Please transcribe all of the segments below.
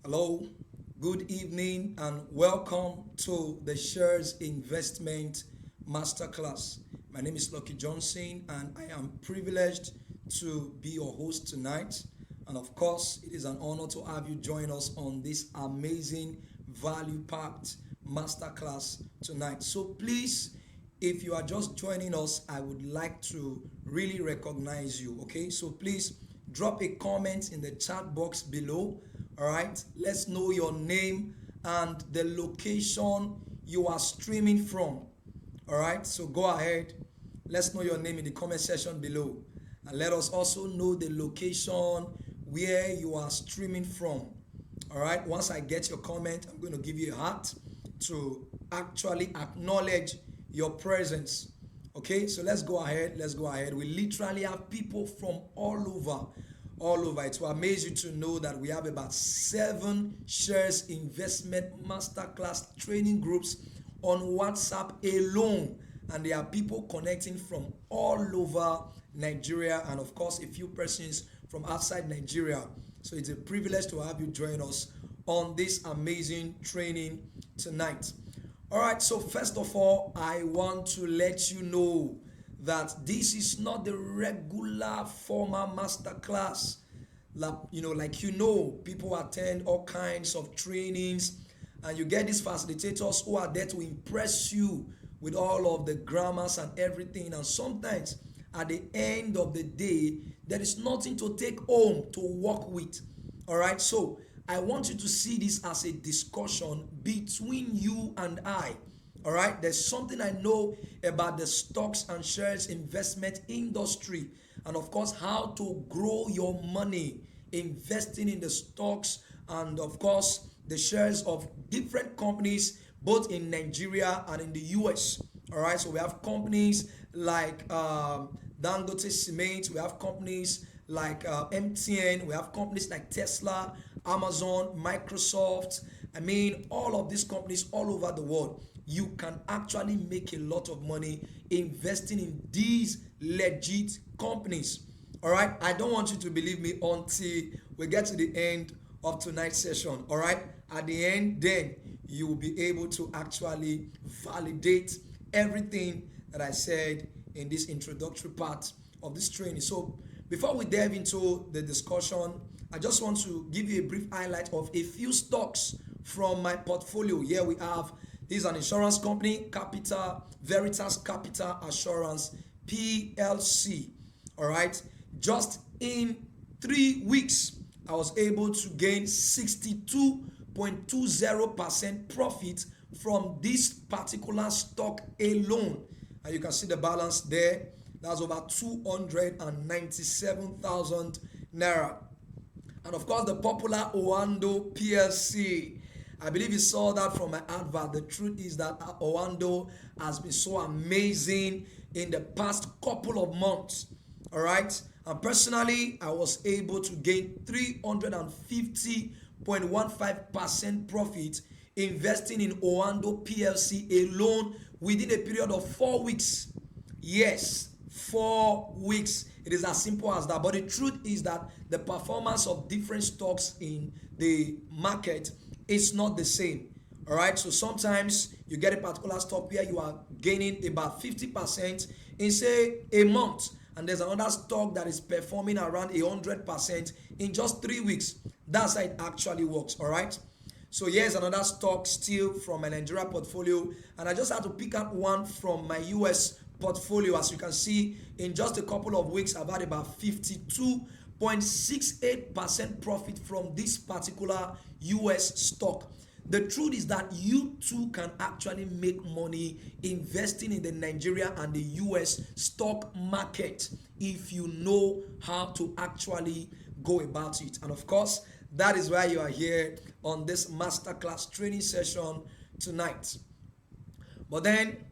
Hello, good evening, and welcome to the Shares Investment Masterclass. My name is Lucky Johnson, and I am privileged to be your host tonight. And of course, it is an honor to have you join us on this amazing, value packed masterclass tonight. So, please, if you are just joining us, I would like to really recognize you. Okay, so please drop a comment in the chat box below. All right, let's know your name and the location you are streaming from. All right, so go ahead, let's know your name in the comment section below, and let us also know the location where you are streaming from. All right, once I get your comment, I'm going to give you a heart to actually acknowledge your presence. Okay, so let's go ahead. We literally have people from all over. It will amaze you to know that we have about 7 shares investment masterclass training groups on WhatsApp alone, and there are people connecting from all over Nigeria, and of course a few persons from outside Nigeria. So it's a privilege to have you join us on this amazing training tonight. All right, so first of all, I want to let you know that this is not the regular formal masterclass. People attend all kinds of trainings, and you get these facilitators who are there to impress you with all of the grammars and everything. And sometimes at the end of the day, there is nothing to take home to work with. All right, so I want you to see this as a discussion between you and I. All right, there's something I know about the stocks and shares investment industry, and of course, how to grow your money investing in the stocks and, of course, the shares of different companies both in Nigeria and in the US. All right, so we have companies like Dangote Cement, we have companies like MTN, we have companies like Tesla, Amazon, Microsoft. I mean, all of these companies all over the world. You can actually make a lot of money investing in these legit companies. All right, I don't want you to believe me until we get to the end of tonight's session. All right, at the end, then you will be able to actually validate everything that I said in this introductory part of this training. So before we delve into the discussion, I just want to give you a brief highlight of a few stocks from my portfolio. Here we have, this is an insurance company, Veritas Capital Assurance PLC. All right, just in 3 weeks, I was able to gain 62.20% profit from this particular stock alone. And you can see the balance there. That's over 297,000 naira. And of course, the popular Oando PLC. I believe you saw that from my advert. The truth is that Oando has been so amazing in the past couple of months. All right. And personally, I was able to gain 350.15% profit investing in Oando PLC alone within a period of 4 weeks. Yes, 4 weeks. It is as simple as that. But the truth is that the performance of different stocks in the market is not the same. All right, so sometimes you get a particular stock where you are gaining about 50% in, say, a month, and there's another stock that is performing around 100% in just 3 weeks. That's how it actually works. All right, so here's another stock still from my Nigeria portfolio, and I just had to pick out one from my US portfolio. As you can see, in just a couple of weeks, I've had about 52.68% profit from this particular US stock. The truth is that you too can actually make money investing in the Nigeria and the US stock market if you know how to actually go about it. And of course, that is why you are here on this masterclass training session tonight. But then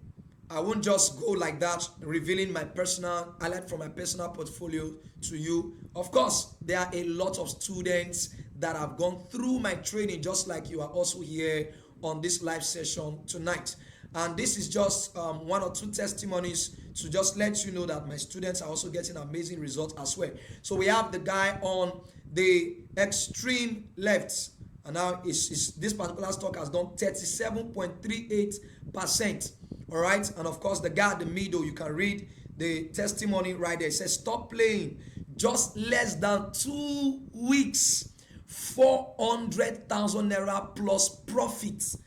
I won't just go like that, revealing my personal highlight from my personal portfolio to you. Of course, there are a lot of students that have gone through my training, just like you are also here on this live session tonight. And this is just 1 or 2 testimonies to just let you know that my students are also getting amazing results as well. So we have the guy on the extreme left. and now this particular stock has done 37.38%. All right, and of course the guy at the middle, you can read the testimony right there. It says, stop playing, just less than 2 weeks, 400,000 naira plus profits.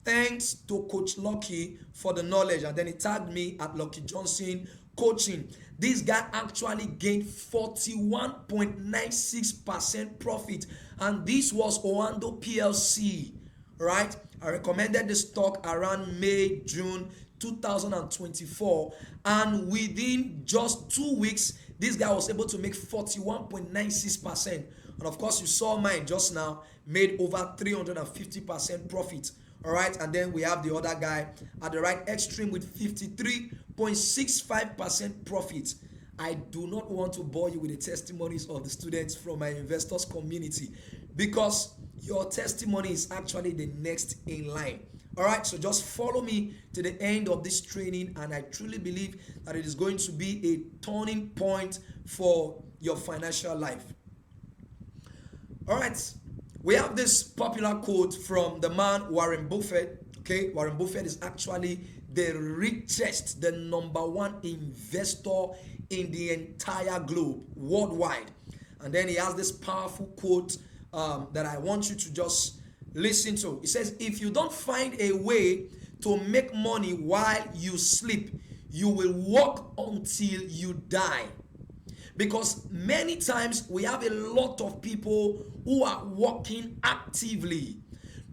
Thanks to Coach Lucky for the knowledge. And then he tagged me at Lucky Johnson Coaching. This guy actually gained 41.96% profit, and this was Oando PLC, right? I recommended the stock around May, June 2024, and within just 2 weeks, this guy was able to make 41.96%. And of course, you saw mine just now, made over 350% profit. All right, and then we have the other guy at the right extreme with 53.65% profit. I do not want to bore you with the testimonies of the students from my investors community, because your testimony is actually the next in line. All right, so just follow me to the end of this training, and I truly believe that it is going to be a turning point for your financial life. All right, we have this popular quote from the man Warren Buffett. Okay, Warren Buffett is actually the richest, the number one investor in the entire globe, worldwide. And then he has this powerful quote that I want you to just listen to. It says, if you don't find a way to make money while you sleep, you will work until you die. Because many times we have a lot of people who are working actively,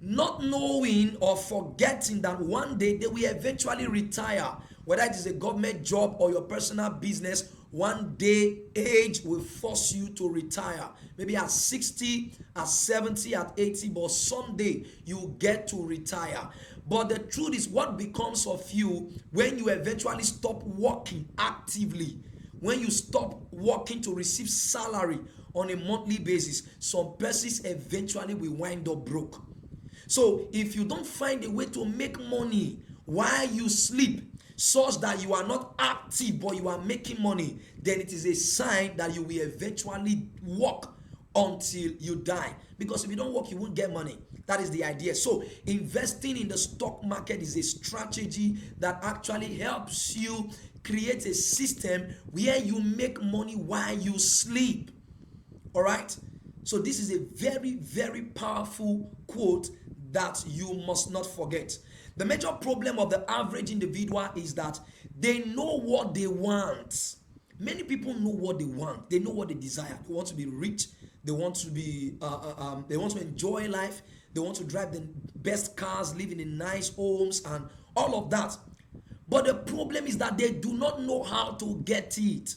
not knowing or forgetting that one day they will eventually retire. Whether it is a government job or your personal business, one day age will force you to retire. Maybe at 60, at 70, at 80, but someday you get to retire. But the truth is, what becomes of you when you eventually stop working actively? When you stop working to receive salary on a monthly basis, some persons eventually will wind up broke. So if you don't find a way to make money while you sleep, such that you are not active but you are making money, then it is a sign that you will eventually work until you die. Because if you don't work, you won't get money. That is the idea. So investing in the stock market is a strategy that actually helps you create a system where you make money while you sleep. All right? So this is a very, very powerful quote that you must not forget. The major problem of the average individual is that they know what they want. Many people know what they want. They know what they desire. They want to be rich. They want to be. They want to enjoy life. They want to drive the best cars, live in nice homes, and all of that. But the problem is that they do not know how to get it.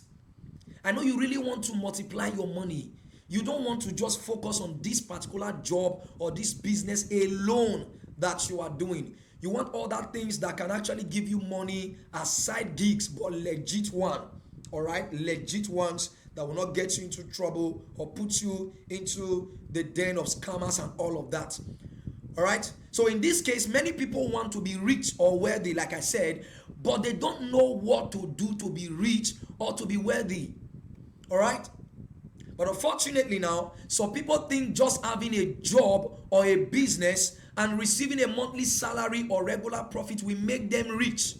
I know you really want to multiply your money. You don't want to just focus on this particular job or this business alone that you are doing. You want other things that can actually give you money as side gigs, but legit one. All right, legit ones that will not get you into trouble or put you into the den of scammers and all of that. All right, so in this case, many people want to be rich or wealthy, like I said, but they don't know what to do to be rich or to be wealthy. All right, but unfortunately now, some people think just having a job or a business and receiving a monthly salary or regular profit will make them rich.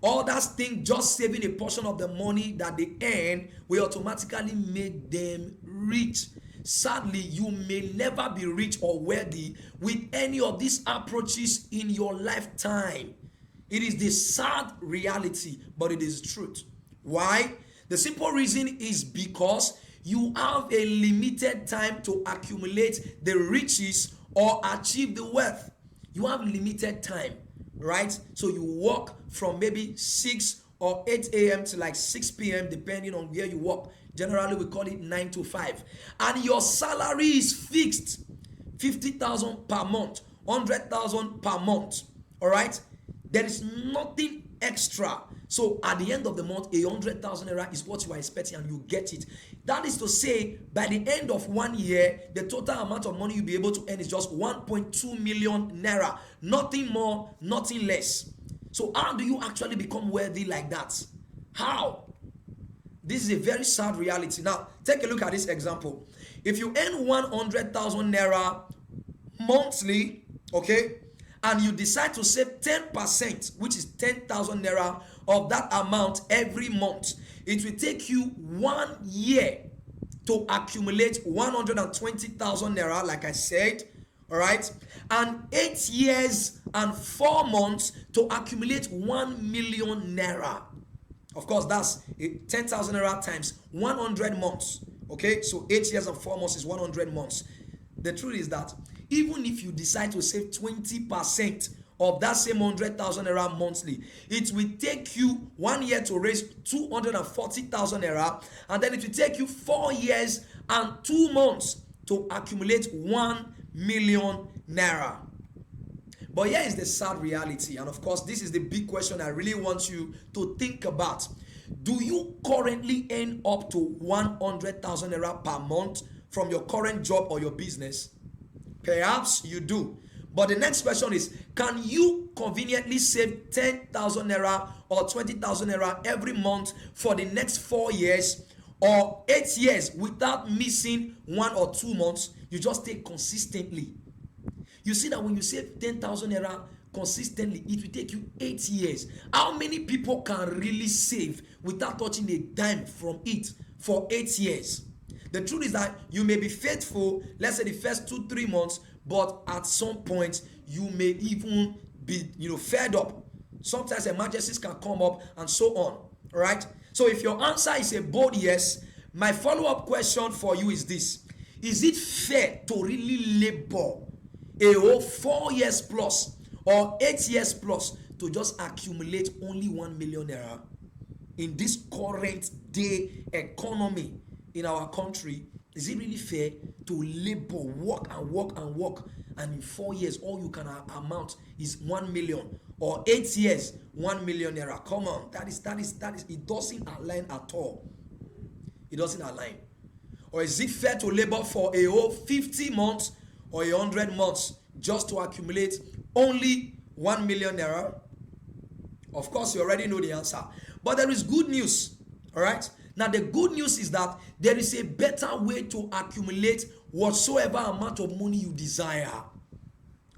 Others think just saving a portion of the money that they earn will automatically make them rich. Sadly, you may never be rich or wealthy with any of these approaches in your lifetime. It is the sad reality, but it is truth. Why? The simple reason is because you have a limited time to accumulate the riches or achieve the wealth. You have limited time, right? So you work from maybe 6 or 8 a.m. to like 6 p.m. depending on where you work. Generally, we call it 9 to 5. And your salary is fixed. 50,000 per month, 100,000 per month. All right? There is nothing extra. So at the end of the month, 100,000 naira is what you are expecting and you get it. That is to say, by the end of 1 year, the total amount of money you'll be able to earn is just 1.2 million naira. Nothing more, nothing less. So how do you actually become wealthy like that? How? This is a very sad reality. Now, take a look at this example. If you earn 100,000 naira monthly, okay, and you decide to save 10%, which is 10,000 naira of that amount every month, it will take you 1 year to accumulate 120,000 naira, like I said, all right, and 8 years and 4 months to accumulate 1 million naira. Of course, that's 10,000 naira times 100 months. Okay, so 8 years and 4 months is 100 months. The truth is that even if you decide to save 20% of that same 100,000 naira monthly, it will take you 1 year to raise 240,000 naira, and then it will take you 4 years and 2 months to accumulate 1 million naira. But here is the sad reality, and of course, this is the big question I really want you to think about. Do you currently earn up to 100,000 naira per month from your current job or your business? Perhaps you do. But the next question is, can you conveniently save 10,000 naira or 20,000 naira every month for the next 4 years or 8 years without missing 1 or 2 months? You just take consistently. You see that when you save 10,000 naira consistently, it will take you 8 years. How many people can really save without touching a dime from it for 8 years? The truth is that you may be faithful, let's say the first 2-3 months, but at some point you may even be fed up. Sometimes emergencies can come up and so on. Right? So if your answer is a bold yes, my follow-up question for you is this: is it fair to really labor a whole 4 years plus or 8 years plus to just accumulate only 1 million naira? In this current day economy in our country, is it really fair to labor, work and work and work, and in 4 years all you can amount is 1 million, or 8 years 1 million naira? Come on, that is it doesn't align at all. It doesn't align. Or is it fair to labor for a whole 50 months or 100 months just to accumulate only 1 million naira? Of course, you already know the answer. But there is good news. All right. Now, the good news is that there is a better way to accumulate whatsoever amount of money you desire.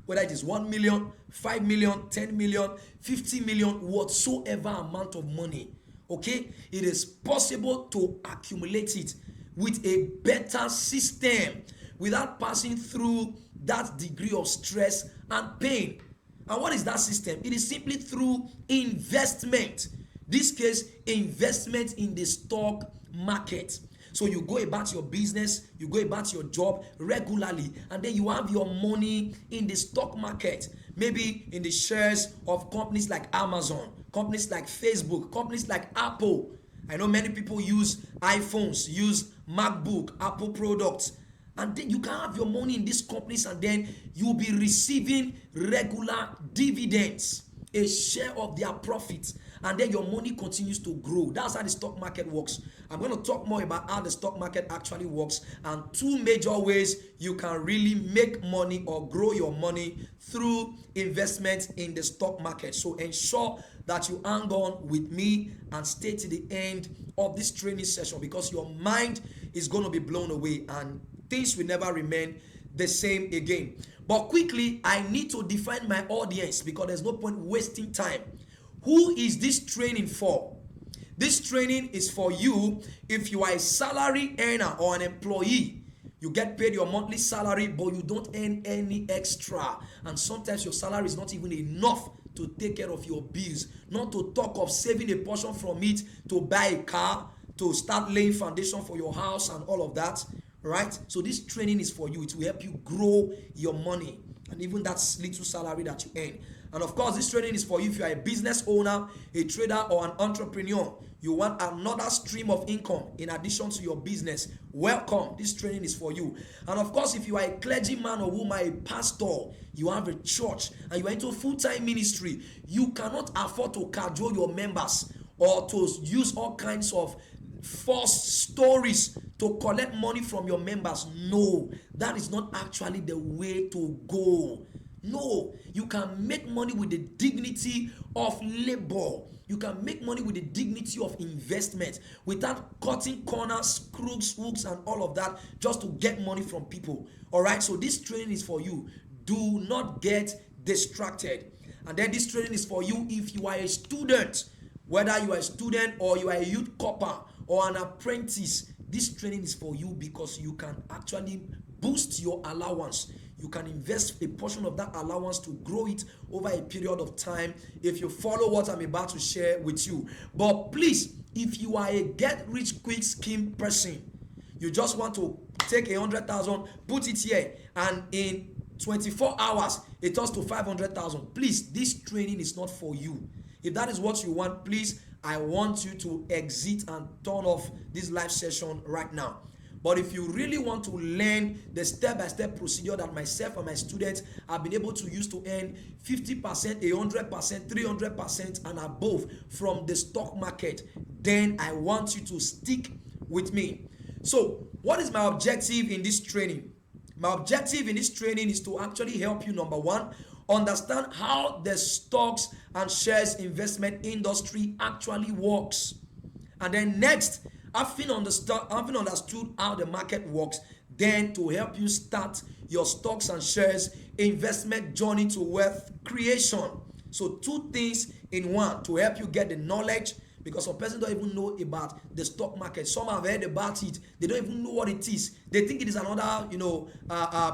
Whether it is 1 million, 5 million, 10 million, 50 million, whatsoever amount of money. Okay. It is possible to accumulate it with a better system without passing through that degree of stress and pain. And what is that system? It is simply through investment. This case, investment in the stock market. So you go about your business, you go about your job regularly, and then you have your money in the stock market. Maybe in the shares of companies like Amazon, companies like Facebook, companies like Apple. I know many people use iPhones, use MacBook, Apple products. And then you can have your money in these companies, and then you'll be receiving regular dividends, a share of their profits, and then your money continues to grow. That's how the stock market works. I'm going to talk more about how the stock market actually works and 2 major ways you can really make money or grow your money through investment in the stock market. So ensure that you hang on with me and stay to the end of this training session, because your mind is going to be blown away and things will never remain the same again. But quickly, I need to define my audience because there's no point wasting time. Who is this training for? This training is for you if you are a salary earner or an employee. You get paid your monthly salary, but you don't earn any extra. And sometimes your salary is not even enough to take care of your bills. Not to talk of saving a portion from it to buy a car, to start laying foundation for your house and all of that. Right? So this training is for you. It will help you grow your money and even that little salary that you earn. And of course, this training is for you if you are a business owner, a trader, or an entrepreneur. You want another stream of income in addition to your business. Welcome. This training is for you. And of course, if you are a clergyman or woman, a pastor, you have a church, and you are into full-time ministry, you cannot afford to cajole your members or to use all kinds of false stories to collect money from your members. No, that is not actually the way to go. No, you can make money with the dignity of labor. You can make money with the dignity of investment without cutting corners, crooks, hooks, and all of that just to get money from people. All right, so this training is for you. Do not get distracted. And then this training is for you if you are a student, whether you are a student or you are a youth corper or an apprentice. This training is for you because you can actually boost your allowance. You can invest a portion of that allowance to grow it over a period of time if you follow what I'm about to share with you. But please, if you are a get rich quick scheme person, you just want to take 100,000, put it here, and in 24 hours it turns to 500,000. Please, this training is not for you. If that is what you want, please, I want you to exit and turn off this live session right now. But if you really want to learn the step-by-step procedure that myself and my students have been able to use to earn 50%, 100%, 300% and above from the stock market, then I want you to stick with me. So what is my objective in this training? My objective in this training is to actually help you, number one, understand how the stocks and shares investment industry actually works. And then next, having understood how the market works, then to help you start your stocks and shares investment journey to wealth creation. So two things in one to help you get the knowledge, because some persons don't even know about the stock market. Some have heard about it. They don't even know what it is. They think it is another,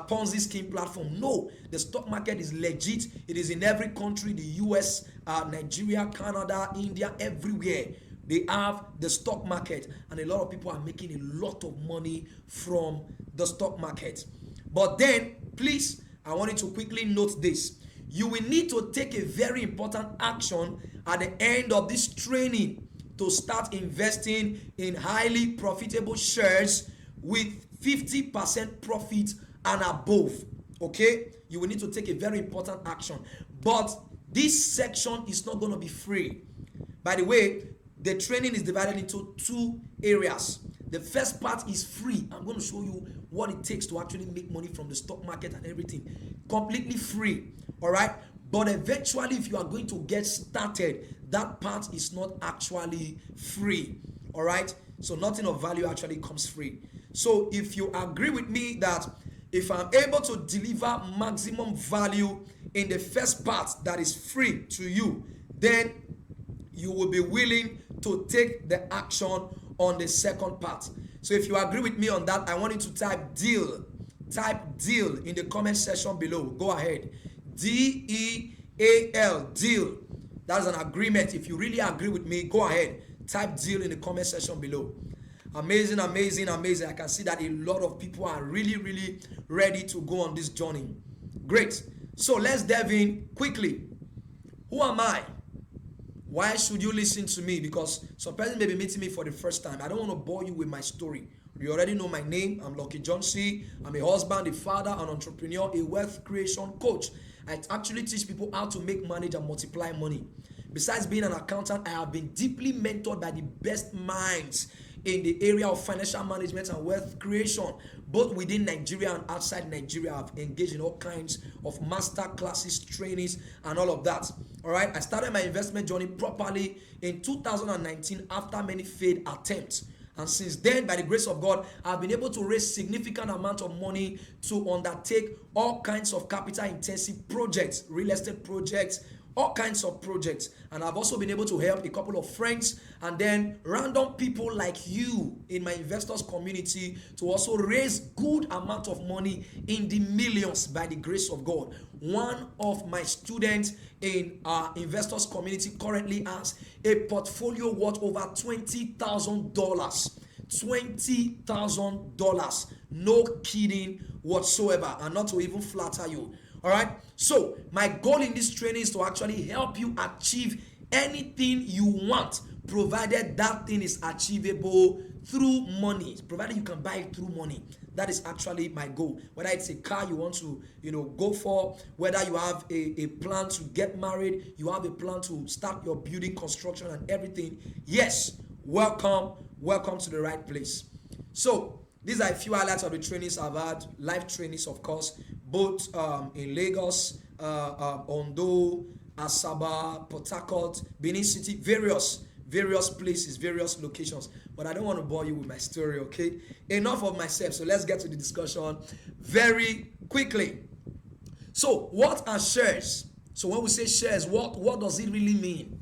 Ponzi scheme platform. No, the stock market is legit. It is in every country, the US, Nigeria, Canada, India, everywhere. They have the stock market, and a lot of people are making a lot of money from the stock market. But then, please, I want you to quickly note this. You will need to take a very important action at the end of this training to start investing in highly profitable shares with 50% profit and above. Okay? You will need to take a very important action. But this section is not going to be free. By the way, the training is divided into two areas. The first part is free. I'm going to show you what it takes to actually make money from the stock market and everything. Completely free. All right? But eventually, if you are going to get started, that part is not actually free. All right? So nothing of value actually comes free. So if you agree with me that if I'm able to deliver maximum value in the first part that is free to you, then you will be willing to take the action on the second part. So if you agree with me on that, I want you to type deal. Type deal in the comment section below. Go ahead. DEAL, deal. That's an agreement. If you really agree with me, go ahead. Type deal in the comment section below. Amazing, amazing, amazing. I can see that a lot of people are really, really ready to go on this journey. Great. So let's dive in quickly. Who am I? Why should you listen to me? Because some person may be meeting me for the first time. I don't want to bore you with my story. You already know my name. I'm Lucky John C. I'm a husband, a father, an entrepreneur, a wealth creation coach. I actually teach people how to make, manage, and multiply money. Besides being an accountant, I have been deeply mentored by the best minds in the area of financial management and wealth creation, both within Nigeria and outside Nigeria. I've engaged in all kinds of master classes, trainings, and all of that. All right, I started my investment journey properly in 2019 after many failed attempts. And since then, by the grace of God, I've been able to raise significant amount of money to undertake all kinds of capital-intensive projects, real estate projects, all kinds of projects. And I've also been able to help a couple of friends and then random people like you in my investors community to also raise good amount of money in the millions by the grace of God. One of my students in our investors community currently has a portfolio worth over $20,000. $20,000. No kidding whatsoever, and not to even flatter you. All right, so my goal in this training is to actually help you achieve anything you want, provided that thing is achievable through money, provided you can buy it through money. That is actually my goal. Whether it's a car you want to go for, whether you have a plan to get married, you have a plan to start your building construction and everything, yes, welcome to the right place. So these are a few highlights of the trainings I've had. Live trainings, of course, both in Lagos, Ondo, Asaba, Port Harcourt, Benin City, various places, various locations. But I don't want to bore you with my story, okay? Enough of myself. So let's get to the discussion very quickly. So what are shares? So when we say shares, what does it really mean?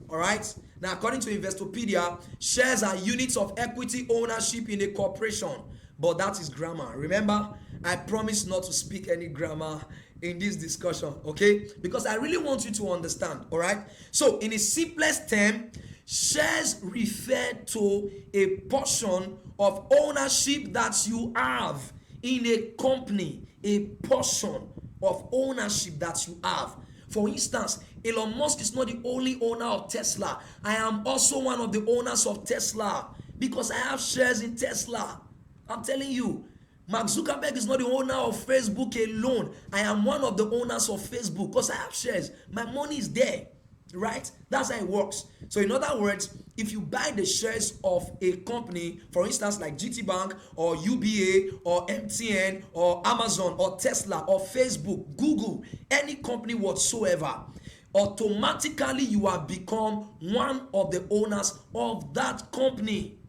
All right. Now, according to Investopedia, shares are units of equity ownership in a corporation. But that is grammar. Remember, I promise not to speak any grammar in this discussion, okay? Because I really want you to understand, all right? So, in the simplest term, shares refer to a portion of ownership that you have in a company, a portion of ownership that you have. For instance, Elon Musk is not the only owner of Tesla. I am also one of the owners of Tesla because I have shares in Tesla. I'm telling you, Mark Zuckerberg is not the owner of Facebook alone. I am one of the owners of Facebook because I have shares. My money is there, right? That's how it works. So in other words, if you buy the shares of a company, for instance, like GT Bank or UBA or MTN or Amazon or Tesla or Facebook, Google, any company whatsoever, automatically you have become one of the owners of that company.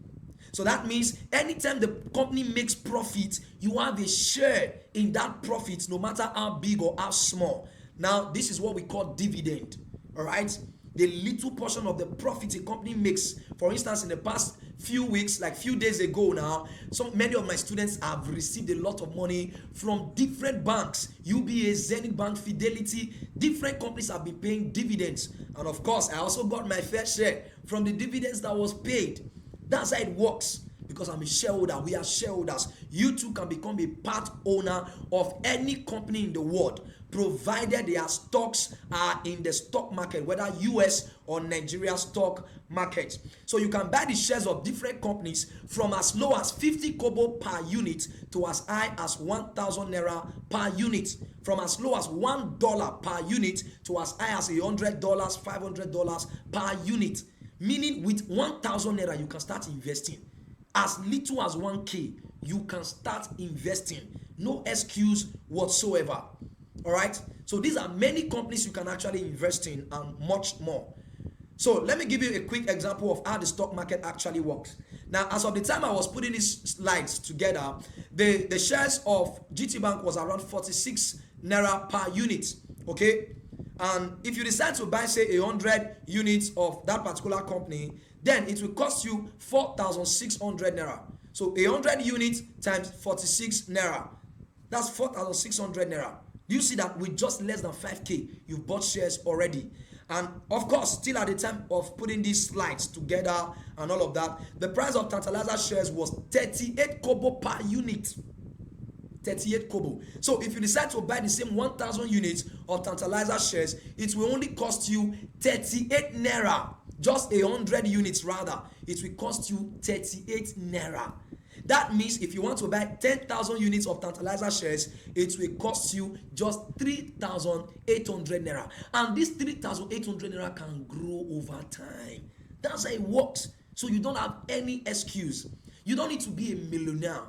So that means anytime the company makes profit, you have a share in that profit, no matter how big or how small. Now, this is what we call dividend. All right, the little portion of the profit a company makes. For instance, in the past few weeks, like few days ago now, many of my students have received a lot of money from different banks, UBA, Zenith Bank, Fidelity. Different companies have been paying dividends, and of course I also got my fair share from the dividends that was paid. That's how it works. Because I'm a shareholder, we are shareholders. You too can become a part owner of any company in the world, provided their stocks are in the stock market, whether US or Nigeria stock market. So you can buy the shares of different companies from as low as 50 kobo per unit to as high as 1,000 naira per unit. From as low as $1 per unit to as high as $100, $500 per unit. Meaning with 1,000 naira you can start investing. As little as 1K, you can start investing. No excuse whatsoever. All right. So these are many companies you can actually invest in and much more. So let me give you a quick example of how the stock market actually works. Now, as of the time I was putting these slides together, the shares of GT Bank was around 46 naira per unit. Okay. And if you decide to buy, say, 100 units of that particular company, then it will cost you 4,600 naira. So 100 units times 46 naira, that's 4,600 naira. Do you see that with just less than 5K, you've bought shares already? And of course, still at the time of putting these slides together and all of that, the price of Tantalizer shares was 38 kobo per unit. 38 kobo. So if you decide to buy the same 1,000 units of Tantalizer shares, it will only cost you 38 naira. Just 100 units rather, it will cost you 38 naira. That means if you want to buy 10,000 units of Tantalizer shares, it will cost you just 3,800 naira. And this 3,800 naira can grow over time. That's how it works. So you don't have any excuse. You don't need to be a millionaire.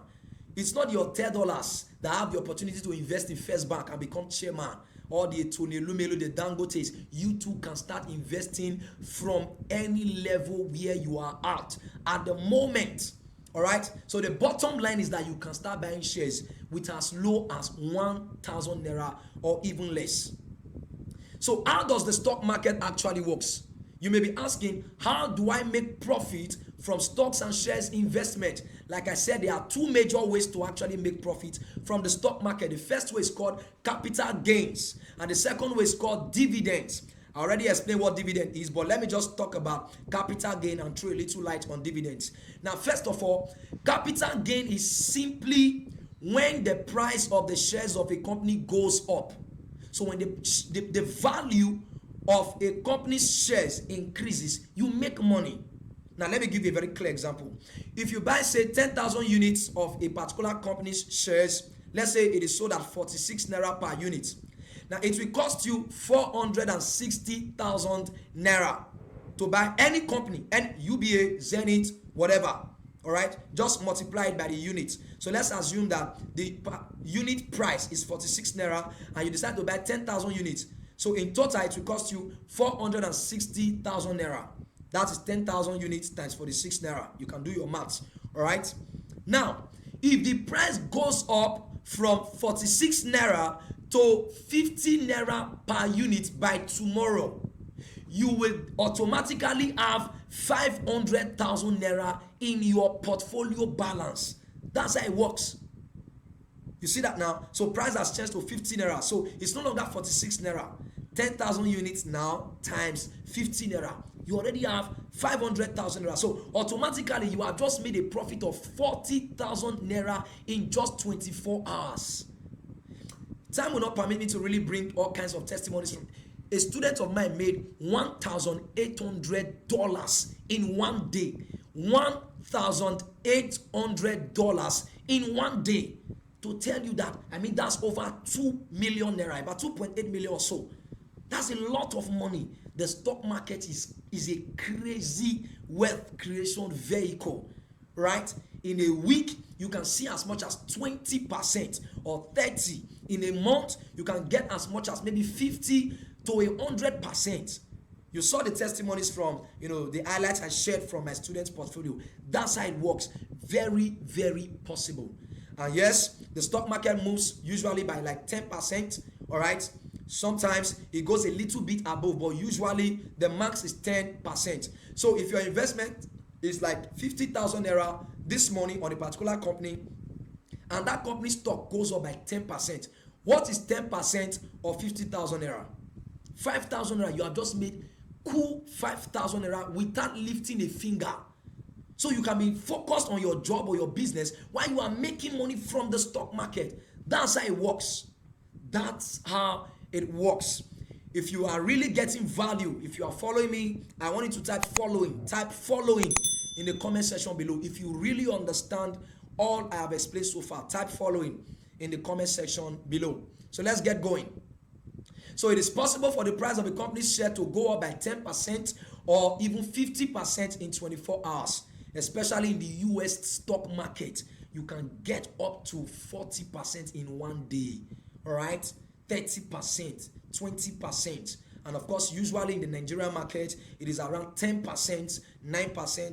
It's not your $10 that have the opportunity to invest in First Bank and become chairman, or the Tony Lumelu, the Dangotes. You too can start investing from any level where you are at the moment. All right. So the bottom line is that you can start buying shares with as low as 1,000 naira or even less. So how does the stock market actually works? You may be asking, how do I make profit from stocks and shares investment? Like I said, there are two major ways to actually make profit from the stock market. The first way is called capital gains, and the second way is called dividends. I already explained what dividend is, but let me just talk about capital gain and throw a little light on dividends. Now, first of all, capital gain is simply when the price of the shares of a company goes up. So when the value of a company's shares increases, you make money. Now, let me give you a very clear example. If you buy, say, 10,000 units of a particular company's shares, let's say it is sold at 46 naira per unit. Now, it will cost you 460,000 naira to buy any company, and UBA, Zenith, whatever. All right, just multiply it by the unit. So let's assume that the unit price is 46 naira, and you decide to buy 10,000 units. So in total, it will cost you 460,000 naira. That is 10,000 units times 46 naira. You can do your maths. All right. Now, if the price goes up from 46 naira to 50 naira per unit by tomorrow, you will automatically have 500,000 naira in your portfolio balance. That's how it works. You see that now? So price has changed to 50 naira. So it's no longer 46 naira. 10,000 units now times 50 naira. You already have 500,000 naira. So automatically you have just made a profit of 40,000 naira in just 24 hours. Time will not permit me to really bring all kinds of testimonies from. A student of mine made $1,800 in one day. $1,800 in one day. To tell you that, I mean, that's over 2 million naira, about 2.8 million or so. That's a lot of money. The stock market is a crazy wealth creation vehicle, right? In a week, you can see as much as 20% or 30%. In a month, you can get as much as maybe 50 to 100%. You saw the testimonies from, the highlights I shared from my students' portfolio. That's how it works. Very, very possible. And yes, the stock market moves usually by like 10%, all right? Sometimes it goes a little bit above, but usually the max is 10%. So if your investment is like 50,000 naira this morning on a particular company, and that company's stock goes up by 10%, what is 10% of 50,000 naira? 5,000 naira. You have just made cool 5,000 naira without lifting a finger. So you can be focused on your job or your business while you are making money from the stock market. That's how it works. That's how it works. If you are really getting value, if you are following me, I want you to type following. Type following in the comment section below. If you really understand all I have explained so far, type following in the comment section below. So let's get going. So it is possible for the price of a company's share to go up by 10% or even 50% in 24 hours. Especially in the US stock market, you can get up to 40% in one day. All right, 30%, 20%. And of course, usually in the Nigerian market, it is around 10%, 9%,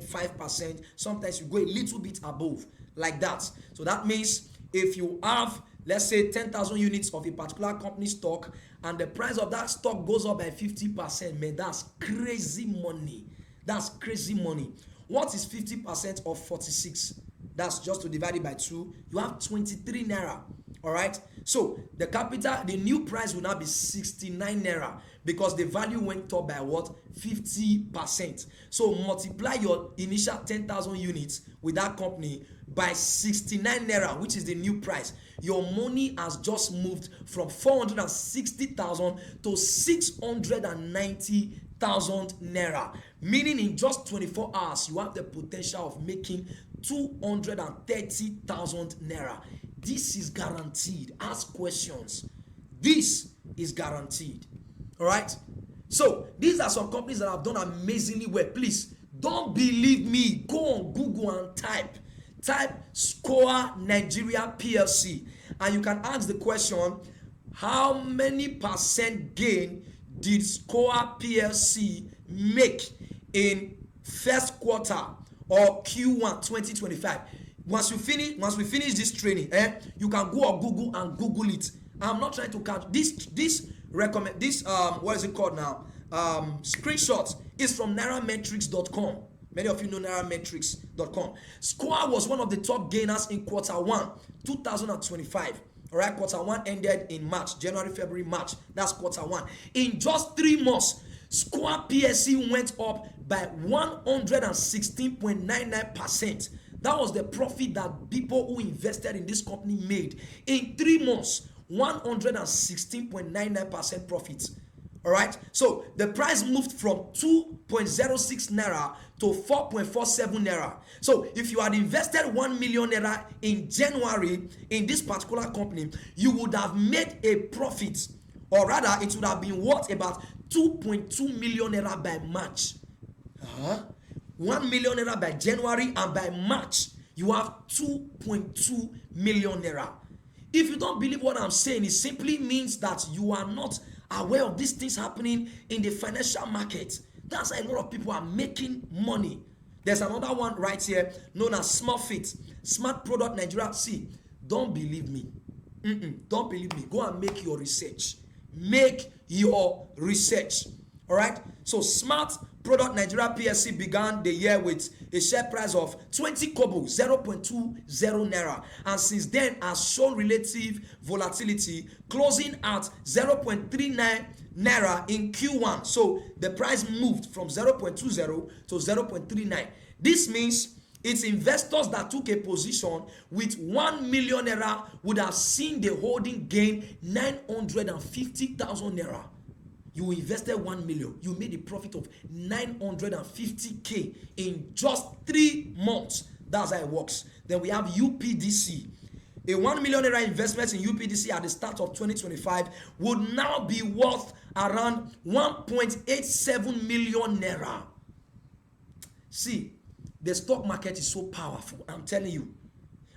5%. Sometimes you go a little bit above like that. So that means if you have, let's say, 10,000 units of a particular company stock and the price of that stock goes up by 50%, man, that's crazy money. That's crazy money. What is 50% of 46? That's just to divide it by 2. You have 23 naira. All right. So the new price will now be 69 naira because the value went up by what? 50%. So multiply your initial 10,000 units with that company by 69 naira, which is the new price. Your money has just moved from 460,000 to 690,000 naira, meaning in just 24 hours you have the potential of making 230,000 naira. This is guaranteed. Ask questions. This is guaranteed. All right. So these are some companies that have done amazingly well. Please don't believe me. Go on Google and type Score Nigeria PLC, and you can ask the question: how many percent gain did Score PLC make in first quarter or Q1 2025? Once we finish this training, you can go on Google and Google it. I'm not trying to count this what is it called now? Screenshot is from nairametrics.com. Many of you know nairametrics.com. Score was one of the top gainers in quarter 1 2025. All right, quarter 1 ended in March, January, February, March. That's quarter 1. In just 3 months, Score PSC went up by 116.99%. That was the profit that people who invested in this company made in 3 months. 116.99% profit. All right. So the price moved from 2.06 naira to 4.47 naira. So if you had invested 1 million naira in January in this particular company, you would have made a profit, or rather, it would have been worth about 2.2 million naira by March. 1 million naira by January, and by March you have 2.2 million naira. If you don't believe what I'm saying, it simply means that you are not aware of these things happening in the financial market. That's why a lot of people are making money. There's another one right here known as Smart Product Nigeria. See, don't believe me. Don't believe me. Go and make your research. Make your research. All right. So Smart Product Nigeria PLC began the year with a share price of 20 kobo, 0.20 naira, and since then has shown relative volatility, closing at 0.39 naira in Q1. So the price moved from 0.20 to 0.39. This means its investors that took a position with 1 million naira would have seen the holding gain 950,000 naira. You invested 1 million, you made a profit of 950k in just 3 months. That's how it works. Then we have UPDC. A 1 million naira investment in UPDC at the start of 2025 would now be worth around 1.87 million naira. See, the stock market is so powerful, I'm telling you.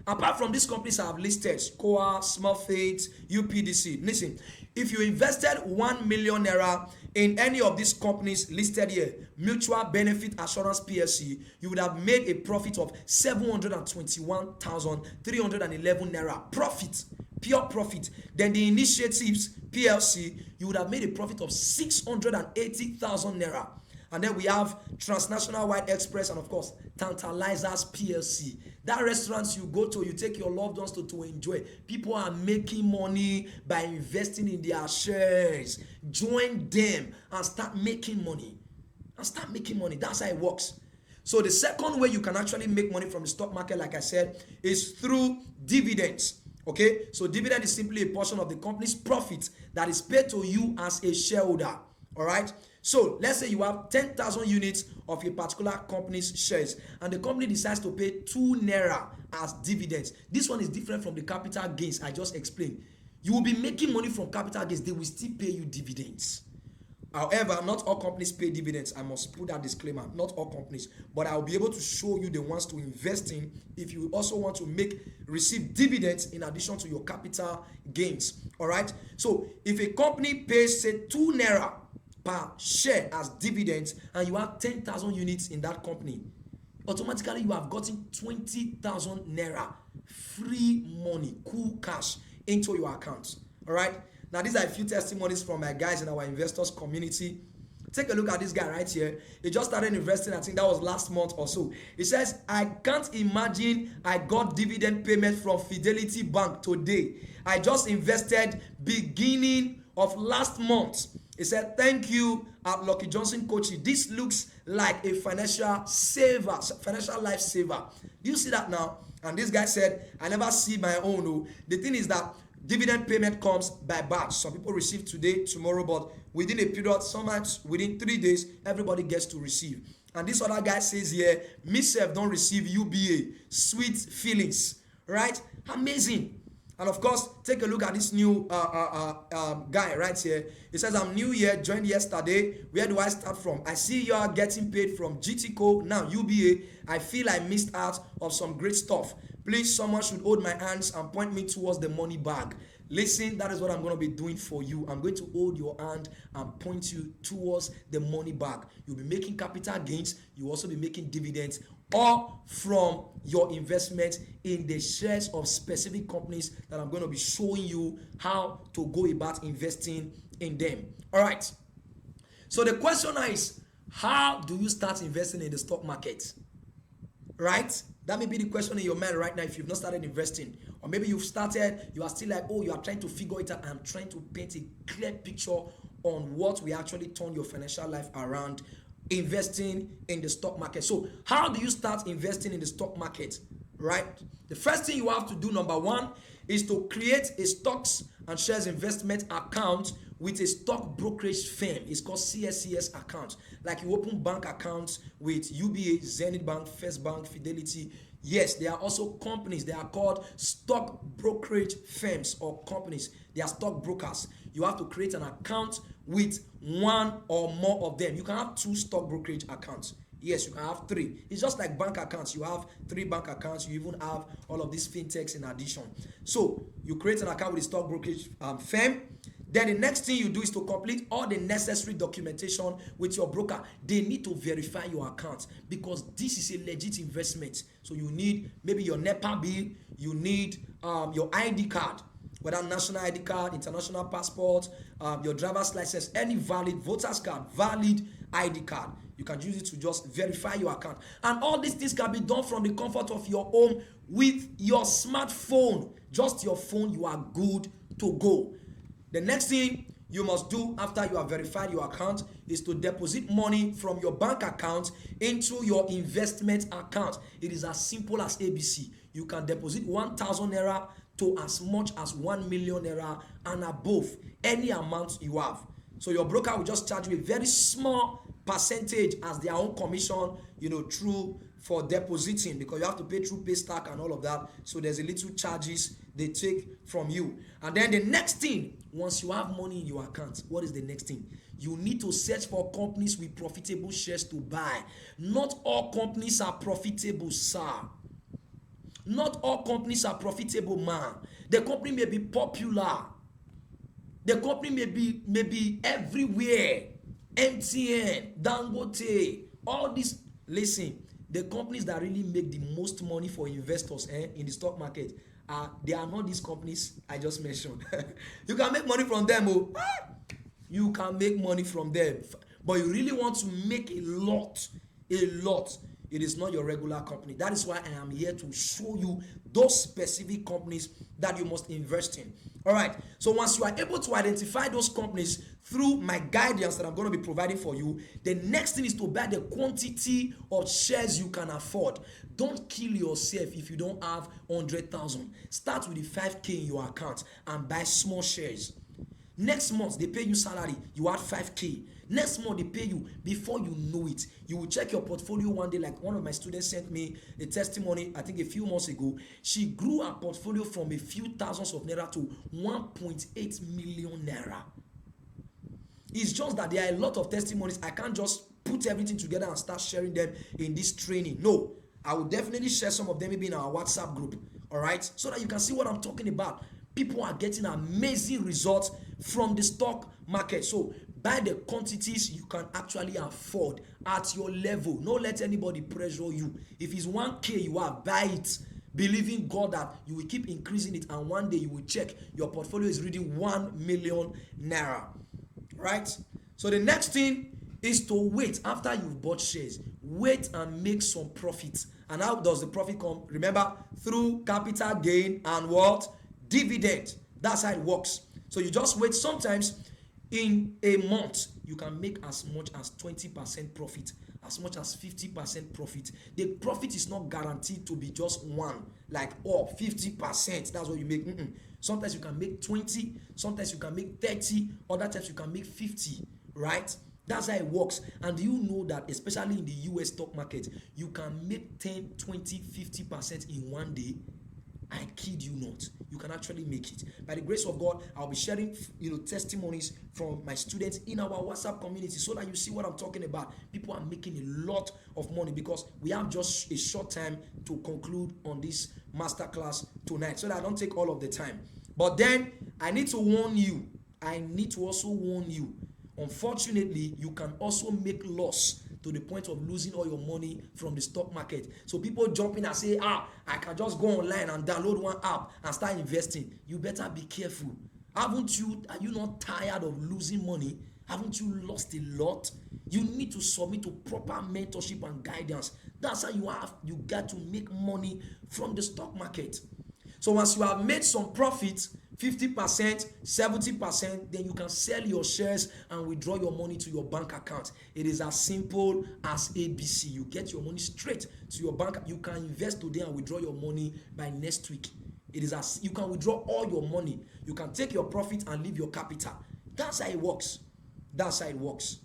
Apart from these companies I have listed, SCOA, Small Faith, UPDC. Listen, if you invested 1 million naira in any of these companies listed here, Mutual Benefit Assurance PLC, you would have made a profit of 721,311 naira. Profit, pure profit. Then the Initiatives PLC, you would have made a profit of 680,000 naira. And then we have Transnational White Express and of course Tantalizers PLC. That restaurants you go to, you take your loved ones to enjoy. People are making money by investing in their shares. Join them and start making money. That's how it works. So the second way you can actually make money from the stock market, like I said, is through dividends. Okay, so dividend is simply a portion of the company's profit that is paid to you as a shareholder. All right. So let's say you have 10,000 units of a particular company's shares and the company decides to pay 2 naira as dividends. This one is different from the capital gains I just explained. You will be making money from capital gains. They will still pay you dividends. However, not all companies pay dividends. I must put that disclaimer. Not all companies. But I'll be able to show you the ones to invest in if you also want to receive dividends in addition to your capital gains. All right. So if a company pays, say, 2 naira per share as dividends and you have 10,000 units in that company, automatically you have gotten 20,000 naira free money, cool cash into your account. All right. Now these are a few testimonies from my guys in our investors community. Take a look at this guy right here. He just started investing, I think that was last month or so. He says, I can't imagine I got dividend payment from Fidelity Bank today. I just invested beginning of last month. He said, thank you at Lucky Johnson Coaching. This looks like a financial saver, financial lifesaver. Do you see that now? And this guy said, I never see my own. Oh. The thing is that dividend payment comes by batch. Some people receive today, tomorrow, but within a period, sometimes within 3 days, everybody gets to receive. And this other guy says here, myself don't receive UBA. Sweet feelings. Right? Amazing. And of course, take a look at this new guy right here. He says, I'm new here, joined yesterday. Where do I start from? I see you are getting paid from GTCO, now UBA. I feel I missed out of some great stuff. Please, someone should hold my hands and point me towards the money bag. Listen, that is what I'm going to be doing for you. I'm going to hold your hand and point you towards the money bag. You'll be making capital gains. You'll also be making dividends, or from your investment in the shares of specific companies that I'm going to be showing you how to go about investing in them. All right. So the question now is, how do you start investing in the stock market? Right? That may be the question in your mind right now if you've not started investing. Or maybe you've started, you are still like, oh, you are trying to figure it out. I'm trying to paint a clear picture on what will actually turn your financial life around, investing in the stock market. So how do you start investing in the stock market? Right? The first thing you have to do, number one, is to create a stocks and shares investment account with a stock brokerage firm. It's called CSCS account. Like you open bank accounts with UBA, Zenith Bank, First Bank, Fidelity. Yes, there are also companies. They are called stock brokerage firms or companies. They are stock brokers. You have to create an account with one or more of them. You can have 2 stock brokerage accounts. Yes, you can have 3. It's just like bank accounts. You have 3 bank accounts. You even have all of these fintechs in addition. So you create an account with a stock brokerage firm. Then the next thing you do is to complete all the necessary documentation with your broker. They need to verify your account because this is a legit investment. So you need maybe your NEPA bill, you need your ID card. whether national ID card, international passport, your driver's license, any valid voters card, valid ID card. You can use it to just verify your account. And all these things can be done from the comfort of your home with your smartphone. Just your phone, you are good to go. The next thing you must do after you have verified your account is to deposit money from your bank account into your investment account. It is as simple as ABC. You can deposit 1,000 naira to as much as 1 million naira and above, any amount you have. So your broker will just charge you a very small percentage as their own commission, through for depositing, because you have to pay through Paystack and all of that. So there's a little charges they take from you. And then the next thing, once you have money in your account, what is the next thing? You need to search for companies with profitable shares to buy. Not all companies are profitable, sir. Not all companies are profitable, man. The company may be popular. The company may be everywhere. MTN, Dangote, all these. Listen, the companies that really make the most money for investors in the stock market, they are not these companies I just mentioned. You can make money from them. You can make money from them. But you really want to make a lot. It is not your regular company. That is why I am here to show you those specific companies that you must invest in. All right. So once you are able to identify those companies through my guidance that I'm going to be providing for you, the next thing is to buy the quantity of shares you can afford. Don't kill yourself if you don't have 100,000. Start with the 5K in your account and buy small shares. Next month, they pay you salary, you add 5K. Next month, they pay you. Before you know it, you will check your portfolio one day. Like one of my students sent me a testimony, I think a few months ago. She grew her portfolio from a few thousands of naira to 1.8 million naira. It's just that there are a lot of testimonies. I can't just put everything together and start sharing them in this training. No, I will definitely share some of them maybe in our WhatsApp group. All right, so that you can see what I'm talking about. People are getting amazing results from the stock market. So buy the quantities you can actually afford at your level. Don't let anybody pressure you. If it's 1K you have, buy it. Believing God that you will keep increasing it, and one day you will check your portfolio is reading 1 million naira. Right? So the next thing is to wait. After you've bought shares, wait and make some profit. And how does the profit come? Remember, through capital gain and what? Dividend. That's how it works. So you just wait. Sometimes in a month you can make as much as 20% profit, as much as 50% profit. The profit is not guaranteed to be just one, like 50%, that's what you make. Sometimes you can make 20, sometimes you can make 30, other times you can make 50, right? That's how it works. And do you know that especially in the US stock market, you can make 10, 20, 50% in one day? I kid you not. You can actually make it. By the grace of God, I'll be sharing testimonies from my students in our WhatsApp community so that you see what I'm talking about. People are making a lot of money because we have just a short time to conclude on this masterclass tonight, so that I don't take all of the time. But then I need to warn you. I need to also warn you. Unfortunately, you can also make loss to the point of losing all your money from the stock market. So people jump in and say, I can just go online and download one app and start investing. You better be careful. Are you not tired of losing money? Haven't you lost a lot? You need to submit to proper mentorship and guidance. That's how you got to make money from the stock market. So once you have made some profit, 50%, 70%, then you can sell your shares and withdraw your money to your bank account. It is as simple as ABC. You get your money straight to your bank. You can invest today and withdraw your money by next week. It is as you can withdraw all your money. You can take your profit and leave your capital. That's how it works. That's how it works.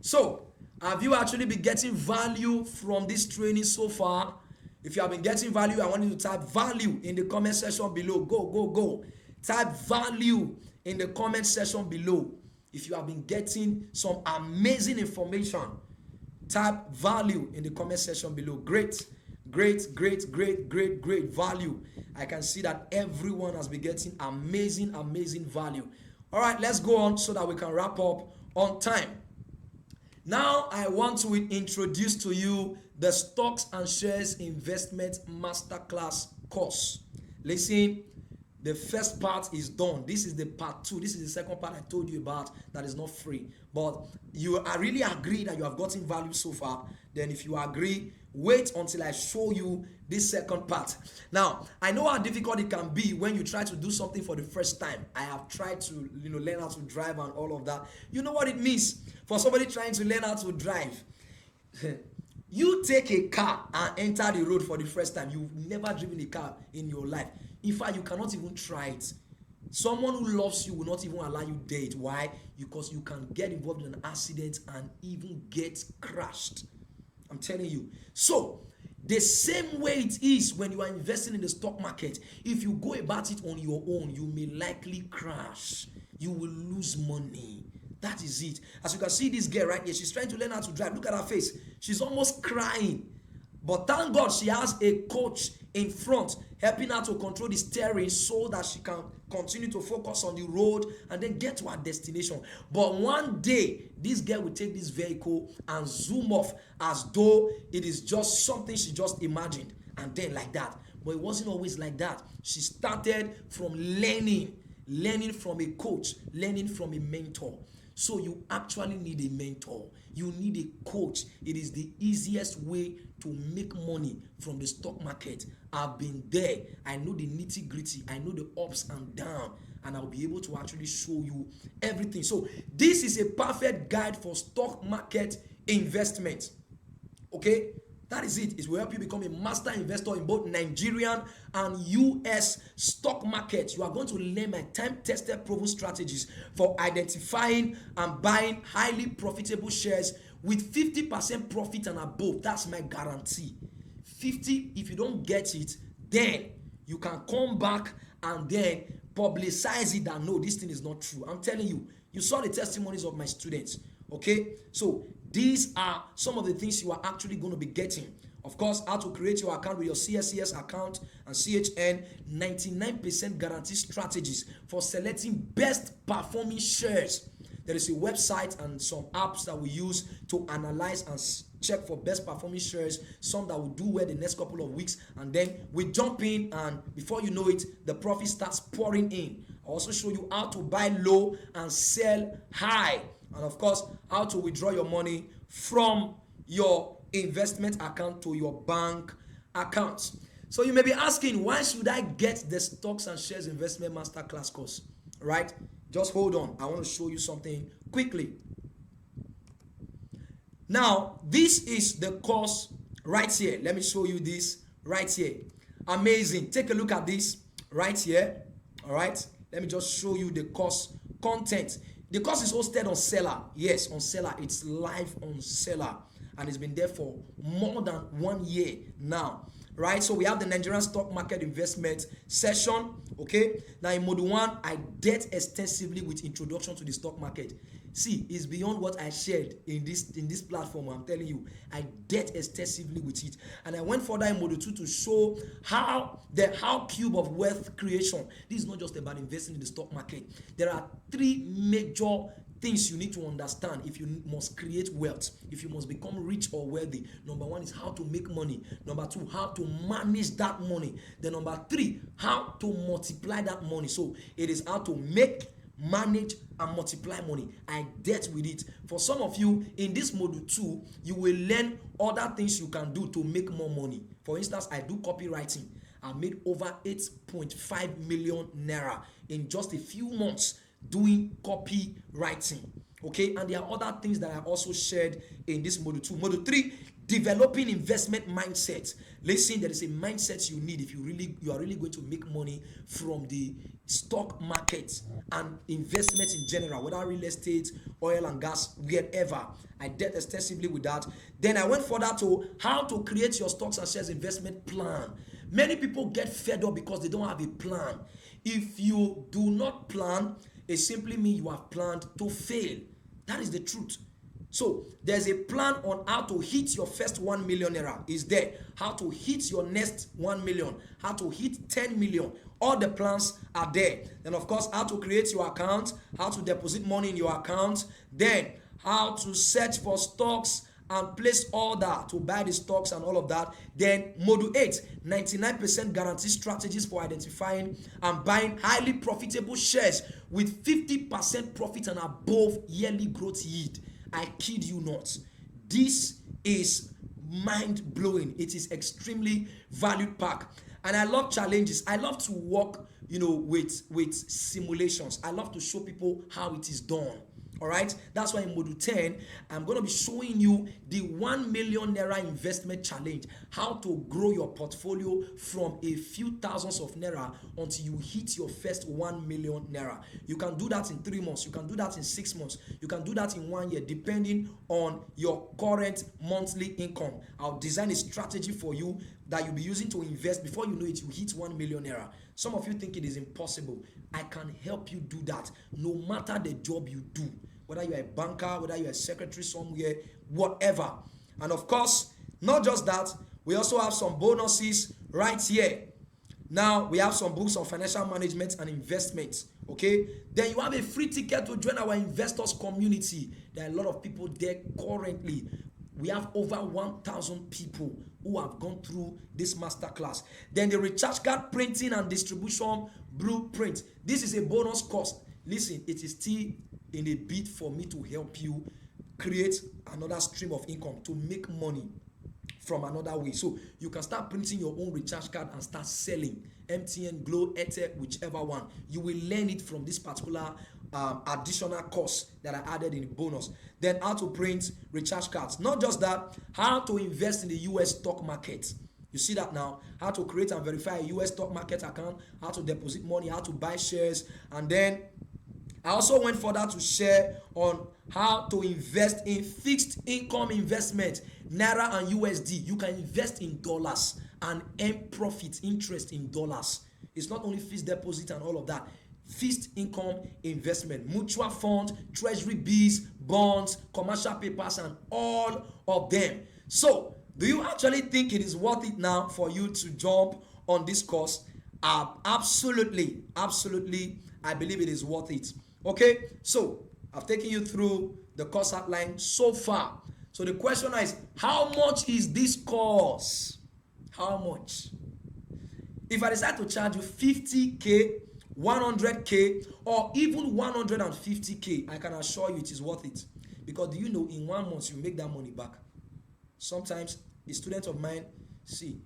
So, have you actually been getting value from this training so far? If you have been getting value, I want you to type value in the comment section below. Go. Type value in the comment section below. If you have been getting some amazing information, type value in the comment section below. Great value. I can see that everyone has been getting amazing value. All right, let's go on so that we can wrap up on time. Now I want to introduce to you the Stocks and Shares Investment Masterclass course. Listen, The first part is done. This is the part 2. This is the second part I told you about that is not free. But you are really agree that you have gotten value so far. Then if you agree, wait until I show you this second part. Now, I know how difficult it can be when you try to do something for the first time. I have tried to learn how to drive and all of that. You know what it means for somebody trying to learn how to drive. You take a car and enter the road for the first time. You've never driven a car in your life. In fact, you cannot even try it. Someone who loves you will not even allow you date. Why? Because you can get involved in an accident and even get crashed. I'm telling you. So, the same way it is when you are investing in the stock market. If you go about it on your own, you may likely crash. You will lose money. That is it. As you can see this girl right here, she's trying to learn how to drive. Look at her face. She's almost crying. But thank God she has a coach in front helping her to control the steering so that she can continue to focus on the road and then get to her destination. But one day, this girl will take this vehicle and zoom off as though it is just something she just imagined. And then like that. But it wasn't always like that. She started from learning from a coach, learning from a mentor. So you actually need a mentor. You need a coach. It is the easiest way to make money from the stock market. I've been there. I know the nitty-gritty. I know the ups and downs. And I'll be able to actually show you everything. So this is a perfect guide for stock market investment. Okay? That is it. It will help you become a master investor in both Nigerian and US stock markets. You are going to learn my time-tested proven strategies for identifying and buying highly profitable shares with 50% profit and above. That's my guarantee. 50, if you don't get it, then you can come back and then publicize it that no, this thing is not true. I'm telling you, you saw the testimonies of my students. Okay, so these are some of the things you are actually going to be getting. Of course, how to create your account with your CSCS account and CHN, 99% guarantee strategies for selecting best performing shares. There is a website and some apps that we use to analyze and check for best performing shares, some that will do well the next couple of weeks, and then we jump in and before you know it, the profit starts pouring in. I also show you how to buy low and sell high. And of course, how to withdraw your money from your investment account to your bank account. So you may be asking, why should I get the Stocks and Shares Investment Masterclass course? Right? Just hold on. I want to show you something quickly. Now, this is the course right here. Let me show you this right here. Amazing. Take a look at this right here. All right. Let me just show you the course content. The course is hosted on Seller. Yes, on Seller. It's live on Seller. And it's been there for more than 1 year now. Right? So we have the Nigerian stock market investment session. Okay? Now in Module 1, I dealt extensively with introduction to the stock market. See, it's beyond what I shared in this platform. I'm telling you, I dealt extensively with it. And I went further in Module 2 to show how cube of wealth creation. This is not just about investing in the stock market. There are 3 major things you need to understand if you must create wealth, if you must become rich or wealthy. Number 1 is how to make money. Number 2, how to manage that money. Then number 3, how to multiply that money. So it is how to make, manage, and multiply money. I dealt with it. For some of you, in this module 2, you will learn other things you can do to make more money. For instance, I do copywriting. I made over 8.5 million naira in just a few months doing copywriting. Okay, and there are other things that I also shared in this module 2. Module 3, developing investment mindset. Listen, there is a mindset you need if you are really going to make money from the stock market and investment in general, whether real estate, oil and gas, wherever. I dealt extensively with that. Then I went further to how to create your stocks and shares investment plan. Many people get fed up because they don't have a plan. If you do not plan, it simply means you have planned to fail. That is the truth. So there's a plan on how to hit your first 1 million naira. Is there? How to hit your next 1 million. How to hit 10 million. All the plans are there. Then of course, how to create your account. How to deposit money in your account. Then how to search for stocks and place order to buy the stocks and all of that. Then module 8, 99% guarantee strategies for identifying and buying highly profitable shares with 50% profit and above yearly growth yield. I kid you not. This is mind-blowing. It is extremely valued pack. And I love challenges. I love to work, with simulations. I love to show people how it is done. All right, that's why in module 10 I'm going to be showing you the 1 million naira investment challenge, how to grow your portfolio from a few thousands of naira until you hit your first 1 million naira. You can do that in 3 months, you can do that in 6 months, you can do that in 1 year, depending on your current monthly income. I'll design a strategy for you that you'll be using to invest. Before you know it, you hit 1 million naira. Some of you think it is impossible. I can help you do that, no matter the job you do, whether you're a banker, whether you're a secretary somewhere, whatever. And of course, not just that, we also have some bonuses right here. Now, we have some books on financial management and investment, okay? Then you have a free ticket to join our investors community. There are a lot of people there currently. We have over 1,000 people who have gone through this masterclass. Then the recharge card printing and distribution blueprint. This is a bonus cost. Listen, it is still in a bid for me to help you create another stream of income, to make money from another way. So you can start printing your own recharge card and start selling. MTN, Glo, Airtel, whichever one. You will learn it from this particular additional course that I added in the bonus. Then how to print recharge cards. Not just that, how to invest in the US stock market. You see that now? How to create and verify a US stock market account, how to deposit money, how to buy shares. And then I also went further to share on how to invest in fixed income investment, Naira and USD. You can invest in dollars and earn profit, interest in dollars. It's not only fixed deposit and all of that. Fixed income investment, mutual fund, treasury bills, bonds, commercial papers, and all of them. So, do you actually think it is worth it now for you to jump on this course? Absolutely, absolutely. I believe it is worth it. Okay, so I've taken you through the course outline so far. So the question is, how much is this course? How much? If I decide to charge you 50K, 100K, or even 150K, I can assure you it is worth it. Because do you know, in 1 month you make that money back. Sometimes a student of mine, see,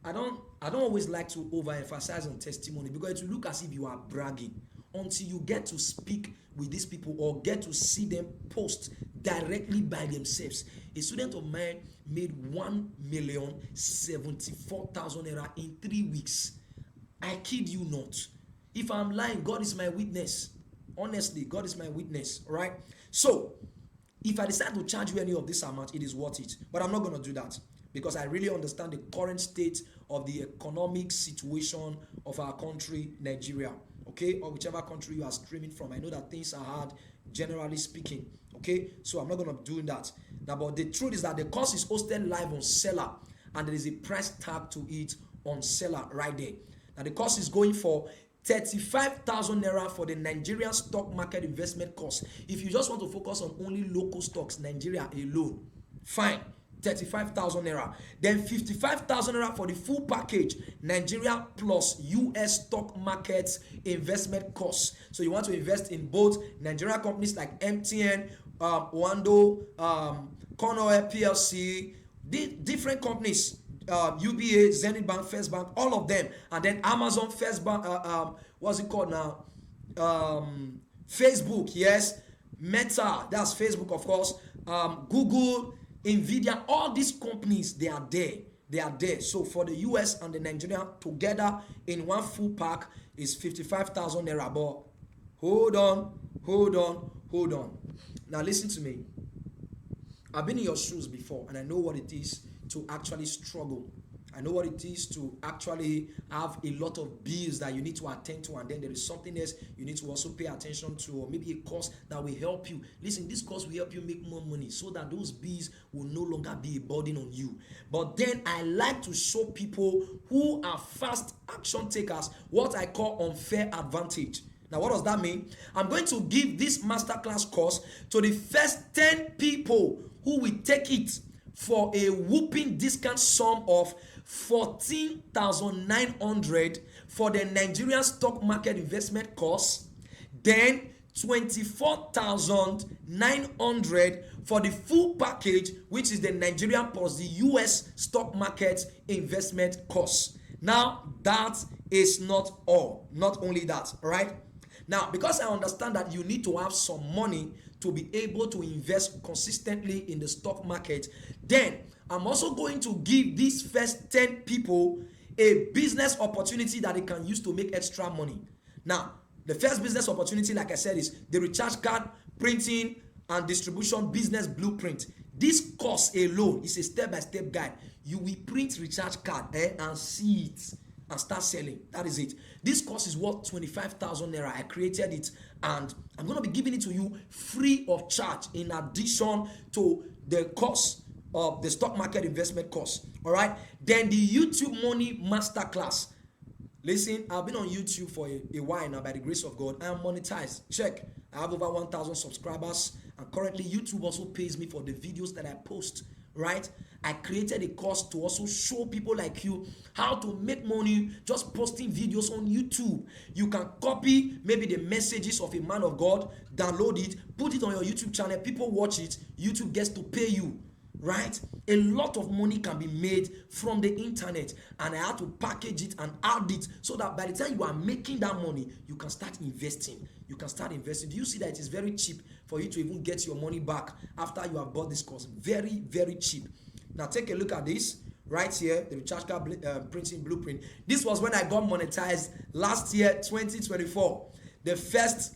I don't always like to overemphasize on testimony, because it will look as if you are bragging until you get to speak with these people or get to see them post directly by themselves. A student of mine made 1,074,000 naira in 3 weeks. I kid you not. If I'm lying, God is my witness. Honestly, God is my witness. All right. So if I decide to charge you any of this amount, it is worth it. But I'm not going to do that, because I really understand the current state of the economic situation of our country, Nigeria, okay, or whichever country you are streaming from. I know that things are hard, generally speaking, okay, so I'm not going to do that. Now, but the truth is that the course is hosted live on Seller, and there is a price tag to it on Seller right there. Now, the course is going for 35,000 naira for the Nigerian stock market investment course. If you just want to focus on only local stocks, Nigeria alone, fine, 35,000 naira. Then 55,000 naira for the full package, Nigeria plus US stock markets investment course. So you want to invest in both Nigerian companies like MTN, Wando, Conoe PLC, different companies, UBA, Zenith Bank, First Bank, all of them, and then Amazon, First Bank, what's it called now? Facebook, yes, Meta, that's Facebook, of course, Google, Nvidia, all these companies, they are there. They are there. So for the US and the Nigeria together in one full pack is 55,000 naira. But hold on. Now listen to me. I've been in your shoes before, and I know what it is to actually struggle. I know what it is to actually have a lot of bills that you need to attend to, and then there is something else you need to also pay attention to, or maybe a course that will help you. Listen, this course will help you make more money so that those bills will no longer be a burden on you. But then I like to show people who are fast action takers what I call unfair advantage. Now, what does that mean? I'm going to give this masterclass course to the first 10 people who will take it for a whooping discount sum of 14,900 for the Nigerian stock market investment course, then 24,900 for the full package, which is the Nigerian plus the US stock market investment course. Now, that is not all. Not only that, right? Now, because I understand that you need to have some money to be able to invest consistently in the stock market, then I'm also going to give these first 10 people a business opportunity that they can use to make extra money. Now, the first business opportunity, like I said, is the recharge card printing and distribution business blueprint. This course alone is a step-by-step guide. You will print recharge card and see it and start selling. That is it. This course is worth 25,000 naira. I created it and I'm going to be giving it to you free of charge in addition to the course of the stock market investment course. All right. Then the YouTube Money Masterclass. Listen, I've been on YouTube for a while now by the grace of God. I am monetized. Check. I have over 1,000 subscribers and currently YouTube also pays me for the videos that I post, right? I created a course to also show people like you how to make money just posting videos on YouTube. You can copy maybe the messages of a man of God, download it, put it on your YouTube channel, people watch it, YouTube gets to pay you. Right? A lot of money can be made from the internet, and I had to package it and add it so that by the time you are making that money, you can start investing. You can start investing. Do you see that it is very cheap for you to even get your money back after you have bought this course? Very, very cheap. Now take a look at this right here, the recharge card printing blueprint. This was when I got monetized last year, 2024. The first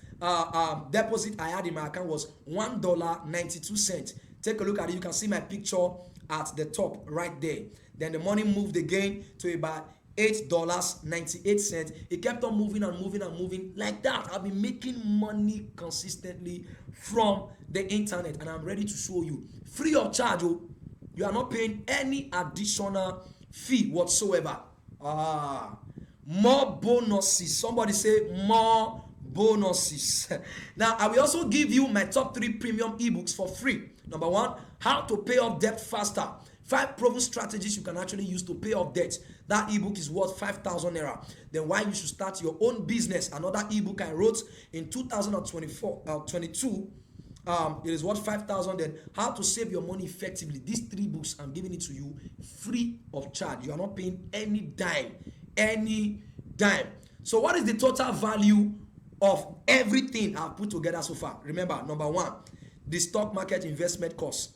deposit I had in my account was $1.92. Take a look at it. You can see my picture at the top right there. Then the money moved again to about $8.98. It kept on moving and moving and moving like that. I've been making money consistently from the internet, and I'm ready to show you free of charge. You are not paying any additional fee whatsoever. More bonuses. Somebody say more bonuses. Now, I will also give you my top 3 premium ebooks for free. Number 1, how to pay off debt faster. 5 proven strategies you can actually use to pay off debt. That ebook is worth 5,000 naira. Then why you should start your own business. Another ebook I wrote in 2022. It is worth 5,000. Then how to save your money effectively. These 3 books, I'm giving it to you free of charge. You are not paying any dime. So what is the total value of everything I've put together so far? Remember, number 1, the stock market investment course.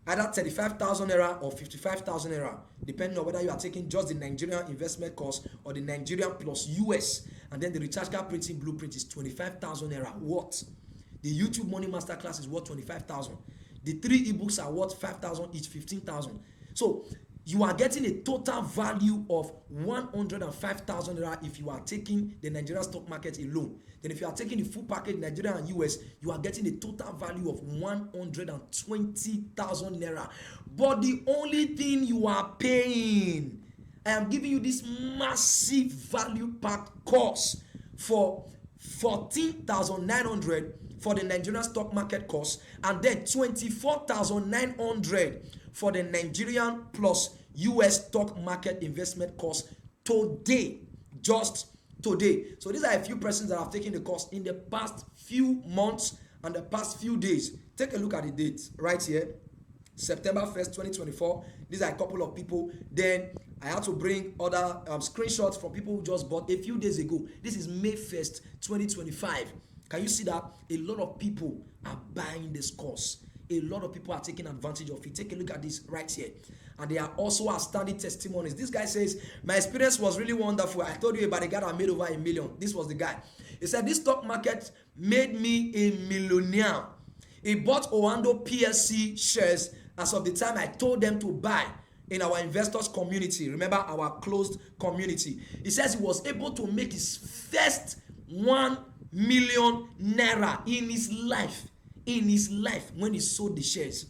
Either 35,000 naira or 55,000 naira, depending on whether you are taking just the Nigerian investment course or the Nigerian plus US. And then the recharge card printing blueprint is 25,000 naira. What? The YouTube Money Masterclass is worth 25,000. The 3 ebooks are worth 5,000 each, 15,000. So you are getting a total value of 105,000 naira if you are taking the Nigerian stock market alone. Then if you are taking the full package, Nigeria and US, you are getting a total value of 120,000 naira. But the only thing you are paying, I am giving you this massive value packed course for 14,900 for the Nigerian stock market course, and then 24,900 for the Nigerian plus US stock market investment course today, just today. So these are a few persons that have taken the course in the past few months and the past few days. Take a look at the dates right here. September 1st, 2024. These are a couple of people. Then I had to bring other screenshots from people who just bought a few days ago. This is May 1st, 2025. Can you see that? A lot of people are buying this course. A lot of people are taking advantage of it. Take a look at this right here. And they are also outstanding testimonies. This guy says, my experience was really wonderful. I told you about the guy that made over $1 million. This was the guy. He said, this stock market made me a millionaire. He bought Owando PLC shares as of the time I told them to buy in our investors community. Remember our closed community. He says he was able to make his first 1 million naira in his life. When he sold the shares.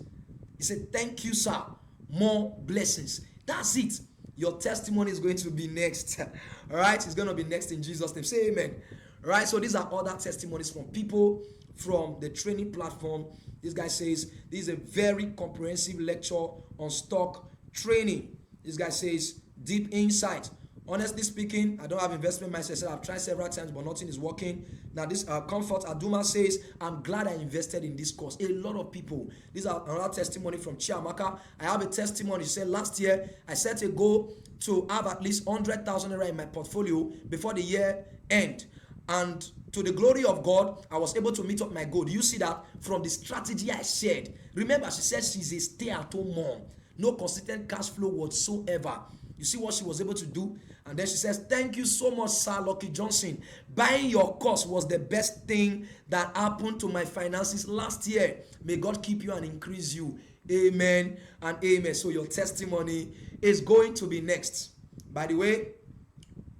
He said, thank you, sir. More blessings. That's it. Your testimony is going to be next. All right, it's going to be next in Jesus' name. Say amen. All right, so these are other testimonies from people from the training platform. This guy says this is a very comprehensive lecture on stock training. This guy says deep insight. Honestly speaking, I don't have investment mindset. I've tried several times, but nothing is working. Now, this Comfort Aduma says, I'm glad I invested in this course. A lot of people. These are another testimony from Chiamaka. I have a testimony. She said, last year, I set a goal to have at least 100,000 naira in my portfolio before the year end. And to the glory of God, I was able to meet up my goal. Do you see that? From the strategy I shared. Remember, she said she's a stay-at-home mom. No consistent cash flow whatsoever. You see what she was able to do? And then she says, thank you so much, Sir Lucky Johnson. Buying your course was the best thing that happened to my finances last year. May God keep you and increase you. Amen and amen. So your testimony is going to be next. By the way,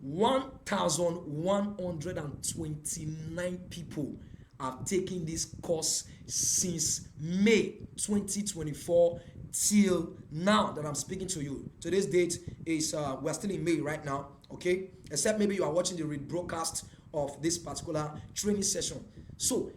1,129 people have taken this course since May 2024 till now that I'm speaking to you. Today's date is we're still in May right now, okay? Except maybe you are watching the rebroadcast of this particular training session. So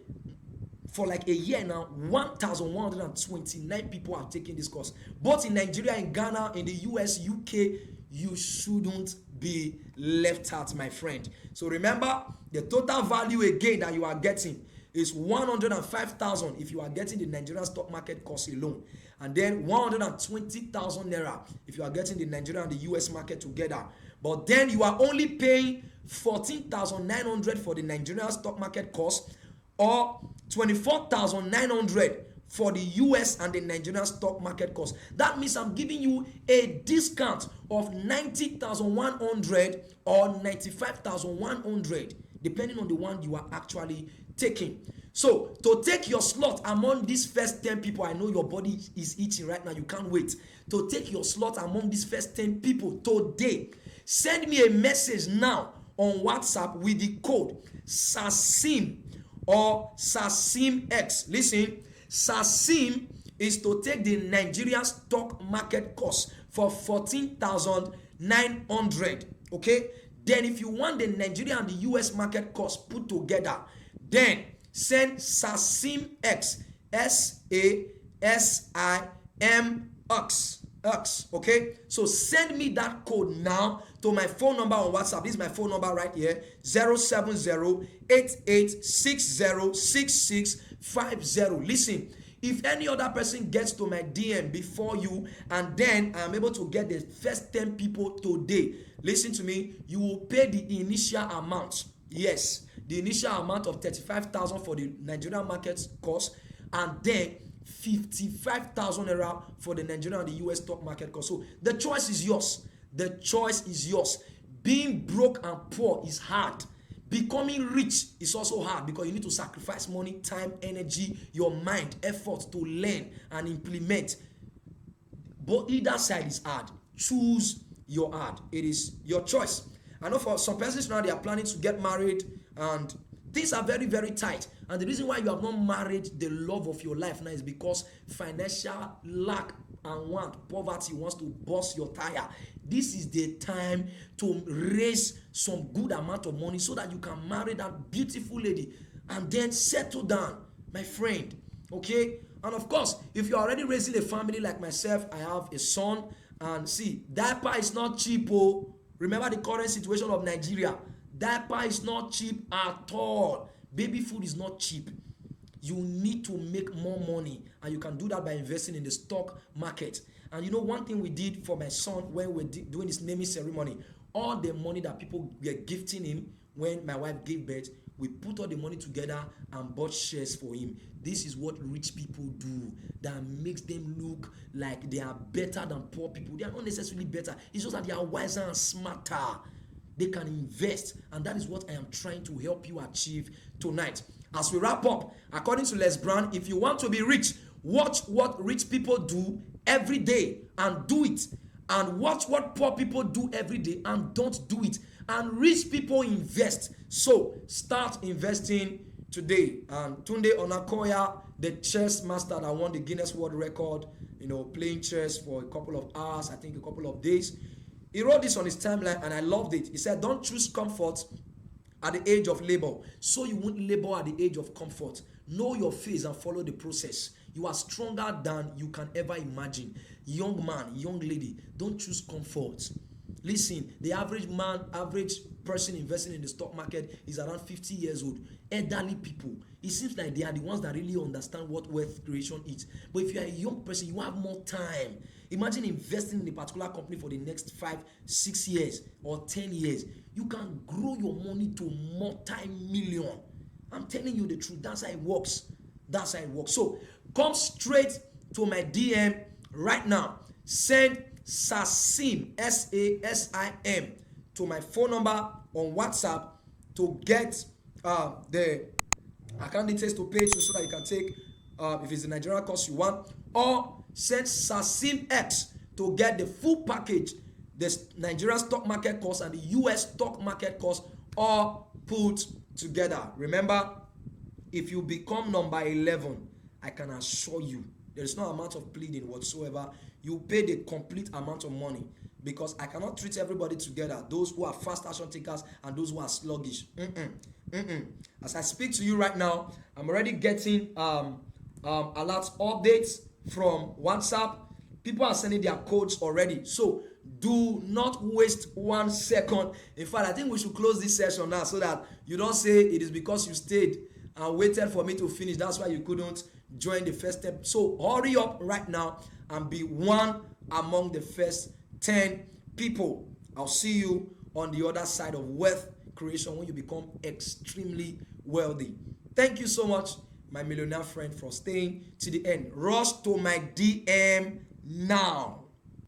for like a year now, 1,129 people have taken this course. Both in Nigeria, in Ghana, in the US, UK. You shouldn't be left out, my friend. So remember, the total value again that you are getting is 105,000 if you are getting the Nigerian stock market course alone, and then 120,000 naira if you are getting the Nigerian and the US market together. But then you are only paying 14,900 for the Nigerian stock market course, or 24,900 for the US and the Nigerian stock market course. That means I'm giving you a discount of 90,100 or 95,100, depending on the one you are actually taking. So to take your slot among these first 10 people, I know your body is itching right now, you can't wait to take your slot among these first 10 people today. Send me a message now on WhatsApp with the code SASIM or SASIMX. Listen, SASIM is to take the Nigerian stock market course for 14,900. Okay, then if you want the Nigerian and the US market course put together, then send SASIMX, SASIMX. Okay, so send me that code now to my phone number on WhatsApp. This is my phone number right here, 070-8860-6650. Listen, if any other person gets to my DM before you, and then I'm able to get the first 10 people today, listen to me, you will pay the initial amount. Yes, the initial amount of 35,000 for the Nigerian market course, and then 55,000 naira for the Nigerian and the US stock market course. So the choice is yours. The choice is yours. Being broke and poor is hard. Becoming rich is also hard, because you need to sacrifice money, time, energy, your mind, effort to learn and implement. But either side is hard. Choose your hard. It is your choice. I know for some persons now, they are planning to get married and things are very, very tight. And the reason why you have not married the love of your life now is because financial lack and poverty wants to burst your tire. This is the time to raise some good amount of money so that you can marry that beautiful lady and then settle down, my friend. Okay? And of course, if you're already raising a family like myself, I have a son, and see, diaper is not cheap. Oh, remember the current situation of Nigeria. Diaper is not cheap at all. Baby food is not cheap. You need to make more money, and you can do that by investing in the stock market. And you know, one thing we did for my son when we were doing this naming ceremony, all the money that people were gifting him when my wife gave birth, we put all the money together and bought shares for him. This is what rich people do that makes them look like they are better than poor people. They are not necessarily better. It's just that they are wiser and smarter. They can invest, and that is what I am trying to help you achieve tonight. As we wrap up, according to Les Brown, if you want to be rich, watch what rich people do every day and do it, and watch what poor people do every day and don't do it. And rich people invest. So start investing today. And Tunde Onakoya, the chess master that won the Guinness World Record, playing chess for a couple of hours, I think a couple of days, he wrote this on his timeline and I loved it. He said, don't choose comfort at the age of labor, so you won't labor at the age of comfort. Know your phase and follow the process. You are stronger than you can ever imagine. Young man, young lady, don't choose comfort. Listen, the average man, average person investing in the stock market is around 50 years old. Elderly people, it seems like they are the ones that really understand what wealth creation is. But if you are a young person, you have more time. Imagine investing in a particular company for the next 5, 6 years or 10 years. You can grow your money to multi-million. I'm telling you the truth. That's how it works. That's how it works. So come straight to my DM right now. Send SASIM, SASIM, to my phone number on WhatsApp to get the account details to pay you so that you can take if it's the Nigerian course you want, or send SASIM X to get the full package, the Nigerian stock market course and the US stock market course all put together. Remember, if you become number 11, I can assure you there is no amount of pleading whatsoever. You pay the complete amount of money, because I cannot treat everybody together, those who are fast action takers and those who are sluggish. As I speak to you right now, I'm already getting alert updates from WhatsApp. People are sending their codes already. So do not waste 1 second. In fact, I think we should close this session now so that you don't say it is because you stayed and waited for me to finish, that's why you couldn't join the first step. So hurry up right now and be one among the first 10 people. I'll see you on the other side of wealth creation when you become extremely wealthy. Thank you so much, my millionaire friend, for staying to the end. Rush to my DM now.